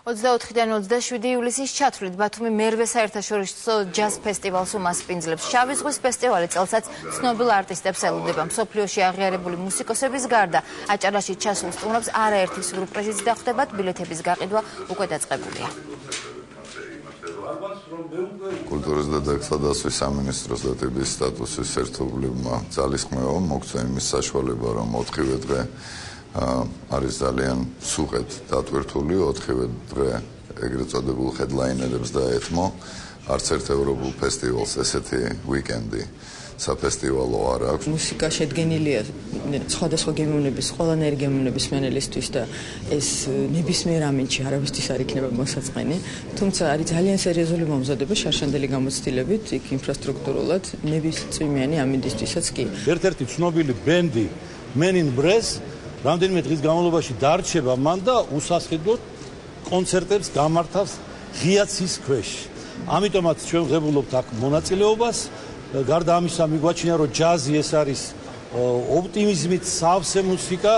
24-დან 27 ივლისის ჩათვლით ბათუმი მერვე საერთაშორისო ჯაზ ფესტივალს უმასპინძლებს. შავი ზღვის ფესტივალი წელსაც ცნობილ არტისტებს ელოდება. მსოფლიოში აღიარებული მუსიკოსების გარდა აჭარაში ჩასულ სტუმრებს არაერთი სიურპრიზიც დახვდებათ. ბილეთების გაყიდვა უკვე დაწყებულია. კულტურის და დაცვის სამინისტროს დატირების სტატუსის ერთობლივმა ძალისხმევამ მოგცა იმის საშუალება, რომ 4-ვე დღე არის ძალიან სუღეთ დატვირთული, 4-ვე დღე ეგრეთ წოდებულ ჰედლაინერებს დაეთმო. არც ერთ ევროპულ ფესტივალს ესეთი ვიკენდი საფესტივალო არ აქვს. მუსიკა შედგენილია სხვადასხვა გემოვნების, ყველანაირი გემოვნების მენელისთვის და ეს ნებისმიერ ამინდში არავისთვის არ იქნება მოსაწყენი. თუმცა არის ძალიან სერიოზული მომზადება შარშანდელი გამოცდილებით, იქ ინფრასტრუქტურულად ნებისმიერი ამინდისთვისაც კი. ერთ-ერთი ცნობილი ბენდი Men in Brass რამდენიმე დღის განმავლობაში დარჩება მან და უსასყიდლოდ კონცერტებს გამართავს ღია ცის ქვეშ. ამიტომაც ჩვენ ვღებულობთ აქ მონაწილეობას. გარდა ამისა მიგვაჩნია, რომ ჯაზი ეს არის ოპტიმიზმით სავსე მუსიკა.